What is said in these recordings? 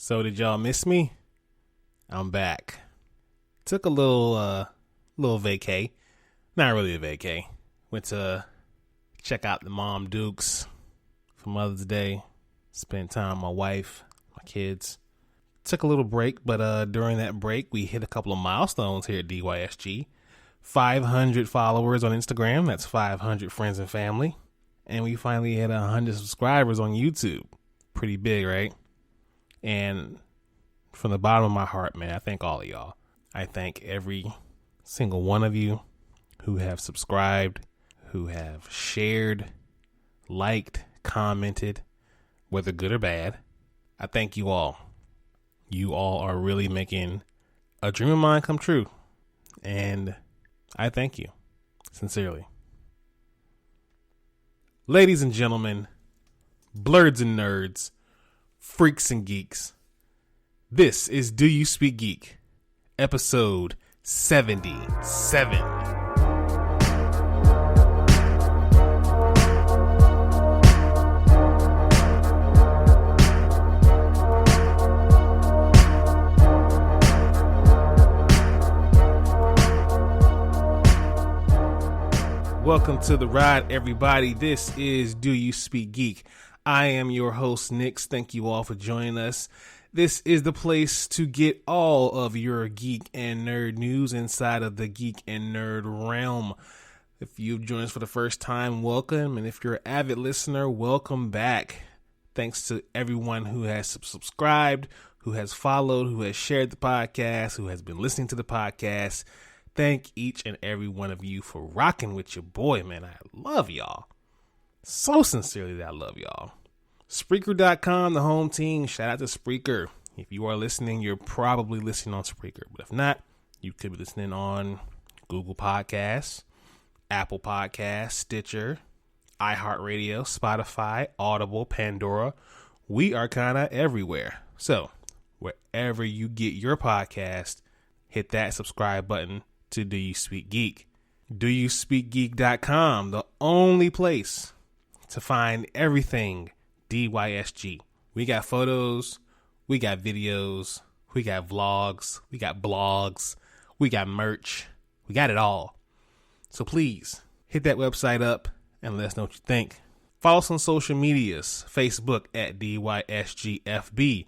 So did y'all miss me? I'm back. Took a little vacay. Not really a vacay. Went to check out the Mom Dukes for Mother's Day. Spent time with my wife, my kids. Took a little break, but during that break, we hit a couple of milestones here at DYSG. 500 followers on Instagram. That's 500 friends and family. And we finally had 100 subscribers on YouTube. Pretty big, right? And from the bottom of my heart, man, I thank all of y'all. I thank every single one of you who have subscribed, who have shared, liked, commented, whether good or bad. I thank you all. You all are really making a dream of mine come true. And I thank you, sincerely. Ladies and gentlemen, blurds and nerds, freaks and geeks, this is Do You Speak Geek, episode 77. Welcome to the ride, everybody. This is Do You Speak Geek. I am your host, Nix. Thank you all for joining us. This is the place to get all of your geek and nerd news inside of the geek and nerd realm. If you've joined us for the first time, welcome. And if you're an avid listener, welcome back. Thanks to everyone who has subscribed, who has followed, who has shared the podcast, who has been listening to the podcast. Thank each and every one of you for rocking with your boy, man. I love y'all. So sincerely that I love y'all. Spreaker.com, the home team. Shout out to Spreaker. If you are listening, you're probably listening on Spreaker. But if not, you could be listening on Google Podcasts, Apple Podcasts, Stitcher, iHeartRadio, Spotify, Audible, Pandora. We are kind of everywhere. So wherever you get your podcast, hit that subscribe button to Do You Speak Geek. DoYouSpeakGeek.com, the only place to find everything DYSG. We got photos, we got videos, we got vlogs, we got blogs, we got merch, we got it all. So please hit that website up and let us know what you think. Follow us on social medias, Facebook at DYSGFB,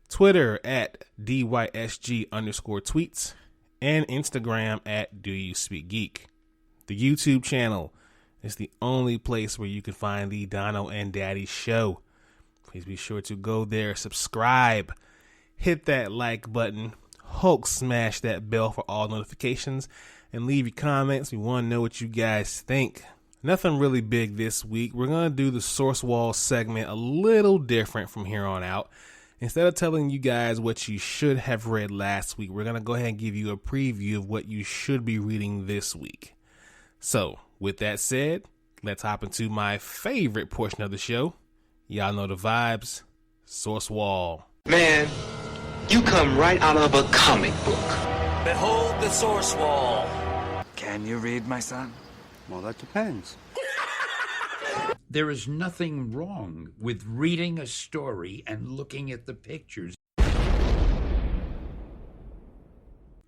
Twitter at DYSG_tweets, and Instagram at Do You Speak Geek. The YouTube channel is the only place where you can find the Dono and Daddy show. Please be sure to go there, subscribe, hit that like button, Hulk smash that bell for all notifications, and leave your comments. We want to know what you guys think. Nothing really big this week. We're going to do the Source Wall segment a little different from here on out. Instead of telling you guys what you should have read last week, we're going to go ahead and give you a preview of what you should be reading this week. So, with that said, let's hop into my favorite portion of the show. Y'all know the vibes. Source Wall. Man, you come right out of a comic book. Behold the Source Wall. Can you read, my son? Well, that depends. There is nothing wrong with reading a story and looking at the pictures.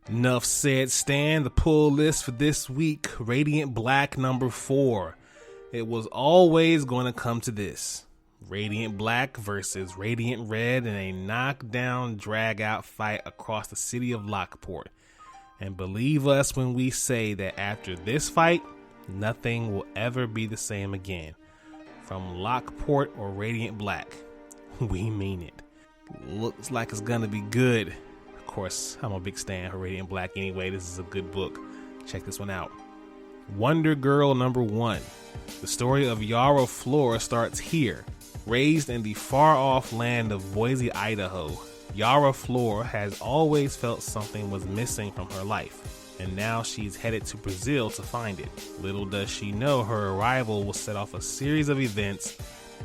Enough said, Stan. The pull list for this week, Radiant Black number 4. It was always going to come to this. Radiant Black versus Radiant Red in a knockdown, drag-out fight across the city of Lockport. And believe us when we say that after this fight, nothing will ever be the same again. From Lockport or Radiant Black, we mean it. Looks like it's gonna be good. Of course, I'm a big stan for Radiant Black anyway. This is a good book. Check this one out. Wonder Girl number 1. The story of Yara Flora starts here. Raised in the far-off land of Boise, Idaho, Yara Flora has always felt something was missing from her life. And now she's headed to Brazil to find it. Little does she know her arrival will set off a series of events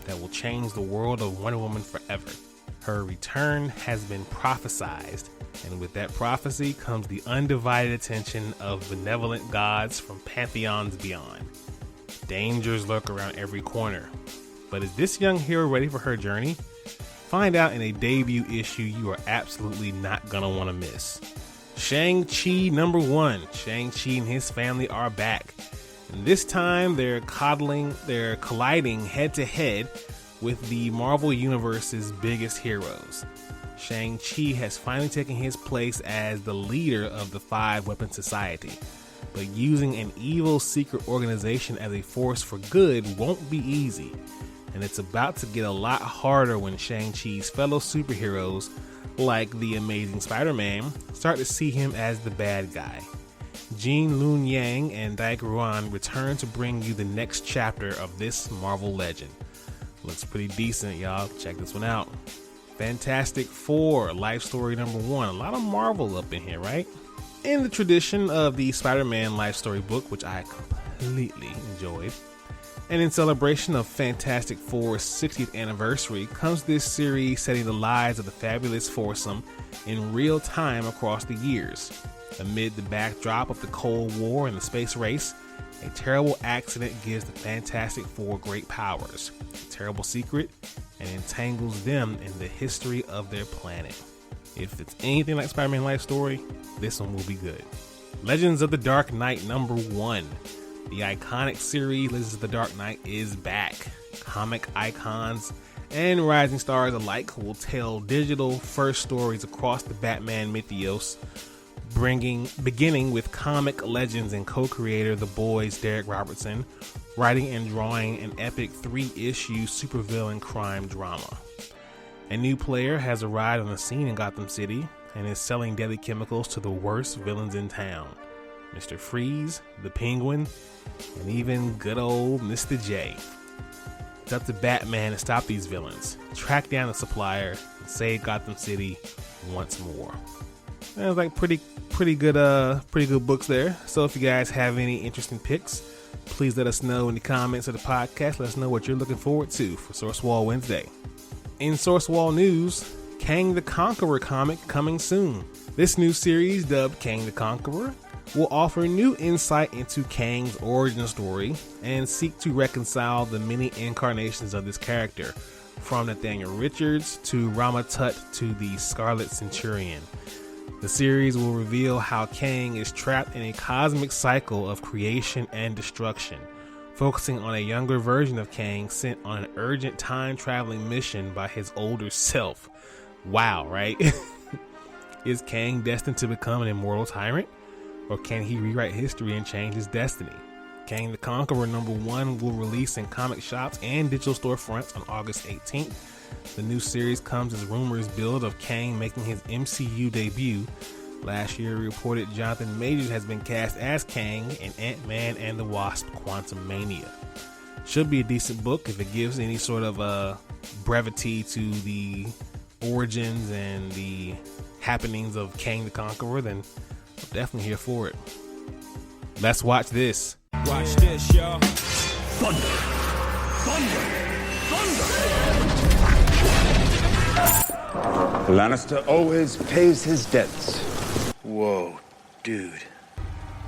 that will change the world of Wonder Woman forever. Her return has been prophesized, and with that prophecy comes the undivided attention of benevolent gods from pantheons beyond. Dangers lurk around every corner. But is this young hero ready for her journey? Find out in a debut issue you are absolutely not gonna want to miss. Shang Chi #1. Shang Chi and his family are back. And this time they're colliding head to head with the Marvel Universe's biggest heroes. Shang Chi has finally taken his place as the leader of the Five Weapon Society, but using an evil secret organization as a force for good won't be easy, and it's about to get a lot harder when Shang-Chi's fellow superheroes, like the Amazing Spider-Man, start to see him as the bad guy. Jean Lun Yang and Dai Ruan return to bring you the next chapter of this Marvel legend. Looks pretty decent, y'all. Check this one out. Fantastic Four, Life Story #1. A lot of Marvel up in here, right? In the tradition of the Spider-Man life story book, which I completely enjoyed, and in celebration of Fantastic Four's 60th anniversary, comes this series setting the lives of the fabulous foursome in real time across the years. Amid the backdrop of the Cold War and the space race, a terrible accident gives the Fantastic Four great powers, a terrible secret, and entangles them in the history of their planet. If it's anything like Spider-Man life story, this one will be good. Legends of the Dark Knight #1. The iconic series Legends of the Dark Knight is back. Comic icons and rising stars alike will tell digital first stories across the Batman mythos, beginning with comic legends and co-creator The Boys' Derek Robertson, writing and drawing an epic 3-issue supervillain crime drama. A new player has arrived on the scene in Gotham City and is selling deadly chemicals to the worst villains in town. Mr. Freeze, the Penguin, and even good old Mr. J. It's up to Batman to stop these villains, track down the supplier, and save Gotham City once more. Sounds like pretty good books there. So if you guys have any interesting picks, please let us know in the comments of the podcast. Let us know what you're looking forward to for Source Wall Wednesday. In Source Wall news, Kane the Conqueror comic coming soon. This new series, dubbed Kane the Conqueror, will offer new insight into Kang's origin story and seek to reconcile the many incarnations of this character, from Nathaniel Richards to Rama Tut to the Scarlet Centurion. The series will reveal how Kang is trapped in a cosmic cycle of creation and destruction, focusing on a younger version of Kang sent on an urgent time-traveling mission by his older self. Wow, right? Is Kang destined to become an immortal tyrant? Or can he rewrite history and change his destiny? Kang the Conqueror #1 will release in comic shops and digital storefronts on August 18th. The new series comes as rumors build of Kang making his MCU debut. Last year, reported Jonathan Majors has been cast as Kang in Ant-Man and the Wasp: Quantumania. Should be a decent book if it gives any sort of brevity to the origins and the happenings of Kang the Conqueror, then I'm definitely here for it. Let's watch this. Watch this, y'all. Thunder! Thunder! Thunder! The Lannister always pays his debts. Whoa, dude.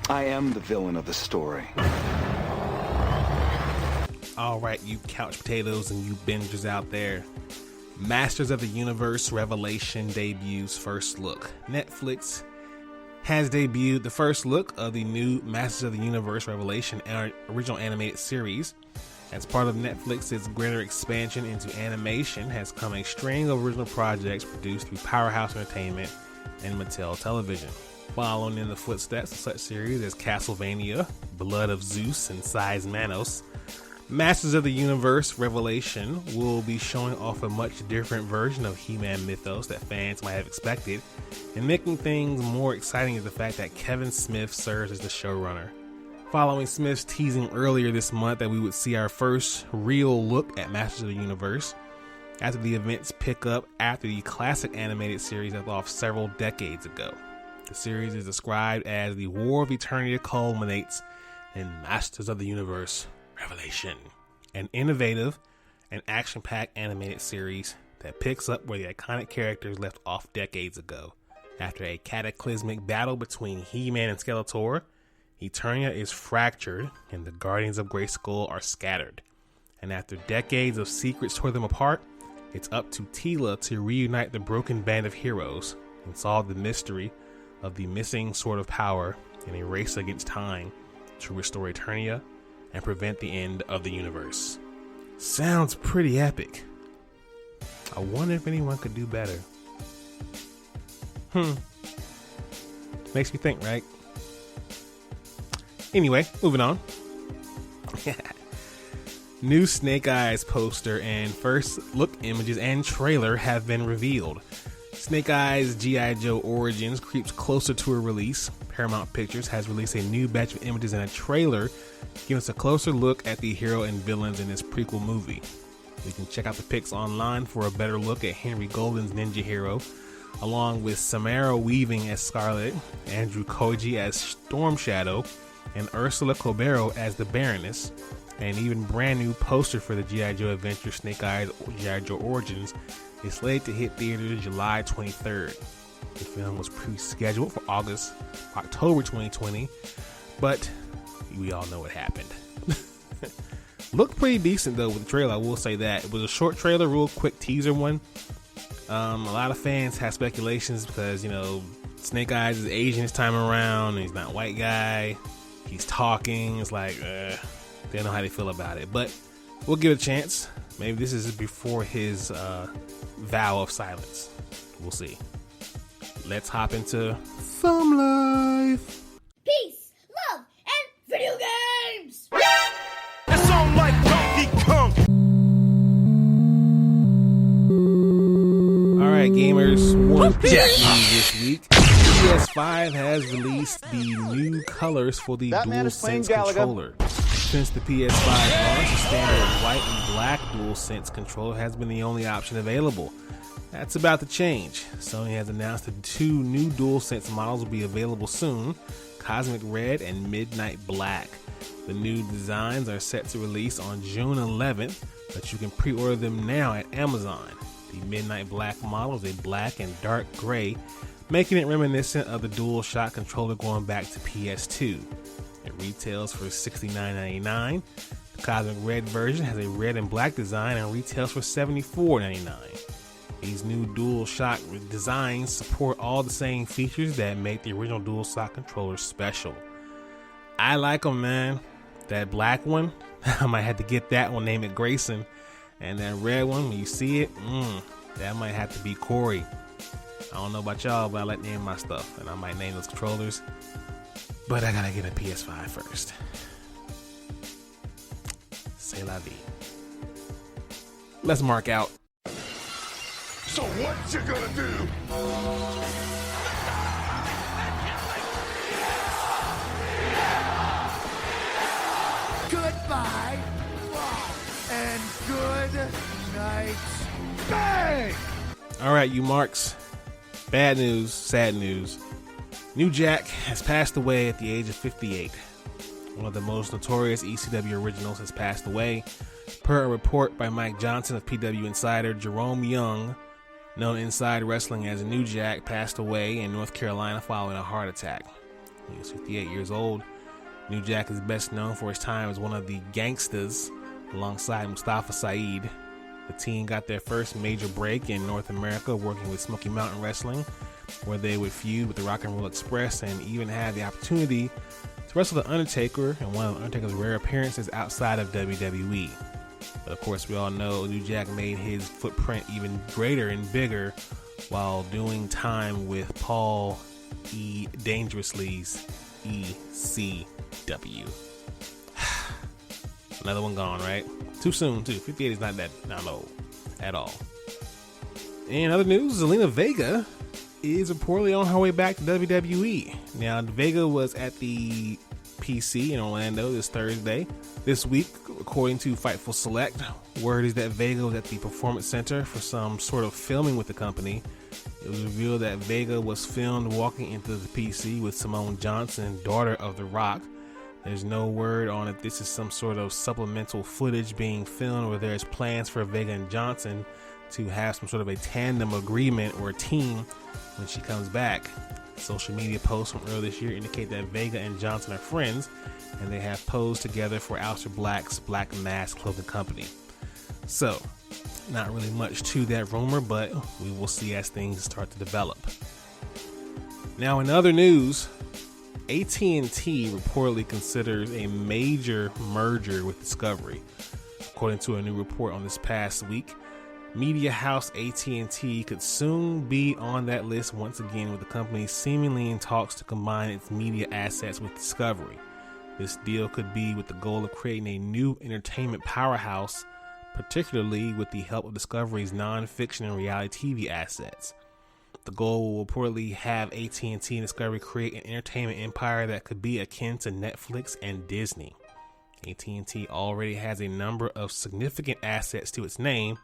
I am the villain of the story. All right, you couch potatoes and you bingers out there. Masters of the Universe Revelation debuts first look. Netflix has debuted the first look of the new Masters of the Universe Revelation original animated series. As part of Netflix's greater expansion into animation has come a string of original projects produced through Powerhouse Entertainment and Mattel Television. Following in the footsteps of such series as Castlevania, Blood of Zeus, and Size Manos, Masters of the Universe Revelation will be showing off a much different version of He-Man mythos that fans might have expected, and making things more exciting is the fact that Kevin Smith serves as the showrunner. Following Smith's teasing earlier this month that we would see our first real look at Masters of the Universe, after the events pick up after the classic animated series left off several decades ago. The series is described as the War of Eternity culminates in Masters of the Universe Revelation, an innovative and action-packed animated series that picks up where the iconic characters left off decades ago. After a cataclysmic battle between He-Man and Skeletor, Eternia is fractured and the Guardians of Grayskull are scattered. And after decades of secrets tore them apart, It's up to Teela to reunite the broken band of heroes and solve the mystery of the missing Sword of Power in a race against time to restore Eternia and prevent the end of the universe. Sounds pretty epic. I wonder if anyone could do better. Makes me think, right? Anyway, moving on. New Snake Eyes poster and first look images and trailer have been revealed. Snake Eyes G.I. Joe Origins creeps closer to a release. Paramount Pictures has released a new batch of images and a trailer giving us a closer look at the hero and villains in this prequel movie. You can check out the pics online for a better look at Henry Golden's Ninja Hero, along with Samara Weaving as Scarlet, Andrew Koji as Storm Shadow, and Ursula Cobero as the Baroness, and even brand new poster for the G.I. Joe adventure Snake Eyes G.I. Joe Origins is slated to hit theaters July 23rd. The film was pre-scheduled for October 2020, but we all know what happened. Looked pretty decent though with the trailer, I will say that. It was a short trailer, real quick teaser one. A lot of fans have speculations because, you know, Snake Eyes is Asian this time around, and he's not a white guy. He's talking. It's like, they don't know how they feel about it. But we'll give it a chance. Maybe this is before his vow of silence. We'll see. Let's hop into Thumb Life. Peace, love, and video games! It's on like Donkey Kong. Alright, gamers, one tech news this week. PS5 has released the new colors for the DualSense Controller. Since the PS5 launched, the standard white and black DualSense controller has been the only option available. That's about to change. Sony has announced that 2 new DualSense models will be available soon, Cosmic Red and Midnight Black. The new designs are set to release on June 11th, but you can pre-order them now at Amazon. The Midnight Black model is a black and dark gray, making it reminiscent of the DualShock controller going back to PS2. It retails for $69.99. The Cosmic Red version has a red and black design and retails for $74.99. These new DualShock designs support all the same features that make the original DualShock controller special. I like them, man. That black one, I might have to get that one, name it Grayson. And that red one, when you see it, that might have to be Corey. I don't know about y'all, but I like to name my stuff, and I might name those controllers. But I gotta get a PS5 first. C'est la vie. Let's mark out. So what you gonna do? Goodbye and good night. Bang! All right, you marks. Bad news, sad news. New Jack has passed away at the age of 58. One of the most notorious ECW originals has passed away. Per a report by Mike Johnson of PW Insider, Jerome Young, known inside wrestling as New Jack, passed away in North Carolina following a heart attack. He was 58 years old. New Jack is best known for his time as one of the Gangsters alongside Mustafa Saeed. The team got their first major break in North America working with Smoky Mountain Wrestling, where they would feud with the Rock and Roll Express and even had the opportunity to wrestle The Undertaker in one of The Undertaker's rare appearances outside of WWE. But of course, we all know New Jack made his footprint even greater and bigger while doing time with Paul E. Dangerously's ECW. Another one gone, right? Too soon, too. 58 is not old at all. In other news, Zelina Vega is reportedly on her way back to WWE. Now, Vega was at the PC in Orlando this Thursday. This week, according to Fightful Select, word is that Vega was at the Performance Center for some sort of filming with the company. It was revealed that Vega was filmed walking into the PC with Simone Johnson, daughter of The Rock. There's no word on if this is some sort of supplemental footage being filmed or there's plans for Vega and Johnson to have some sort of a tandem agreement or a team when she comes back. Social media posts from earlier this year indicate that Vega and Johnson are friends and they have posed together for Aleister Black's Black Mask clothing company. So, Not really much to that rumor, but we will see as things start to develop. Now, in other news, AT&T reportedly considers a major merger with Discovery. According to a new report on this past week, media house AT&T could soon be on that list once again, with the company seemingly in talks to combine its media assets with Discovery. This deal could be with the goal of creating a new entertainment powerhouse, particularly with the help of Discovery's non-fiction and reality TV assets. The goal will reportedly have AT&T and Discovery create an entertainment empire that could be akin to Netflix and Disney. AT&T already has a number of significant assets to its name,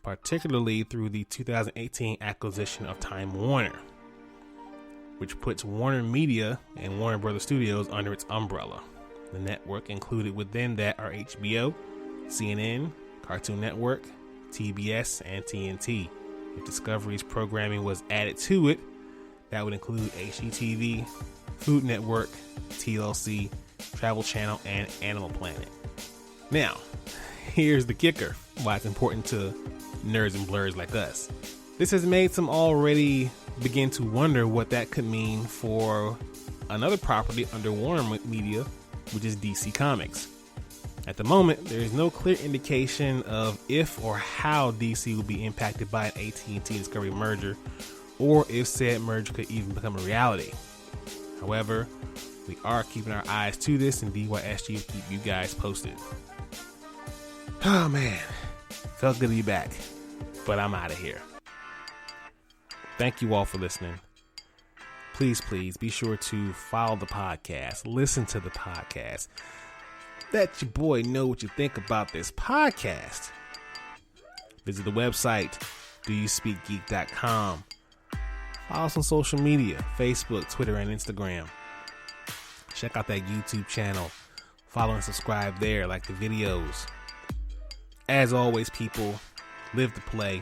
particularly through the 2018 acquisition of Time Warner, which puts Warner Media and Warner Brothers Studios under its umbrella. The network included within that are HBO, CNN, Cartoon Network, TBS, and TNT. If Discovery's programming was added to it, that would include HGTV, Food Network, TLC, Travel Channel, and Animal Planet. Now, here's the kicker, why it's important to nerds and blurs like us. This has made some already begin to wonder what that could mean for another property under Warner Media, which is DC Comics. At the moment, there is no clear indication of if or how DC will be impacted by an AT&T Discovery merger, or if said merger could even become a reality. However, we are keeping our eyes to this, and DYSG will keep you guys posted. Oh man, felt good to be back, but I'm out of here. Thank you all for listening. Please be sure to follow the podcast, listen to the podcast. Let your boy know what you think about this podcast. Visit the website, doyouspeakgeek.com. Follow us on social media, Facebook, Twitter, and Instagram. Check out that YouTube channel. Follow and subscribe there, like the videos. As always, people, live to play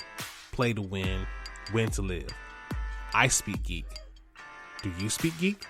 to win to live. I speak geek. Do you speak geek?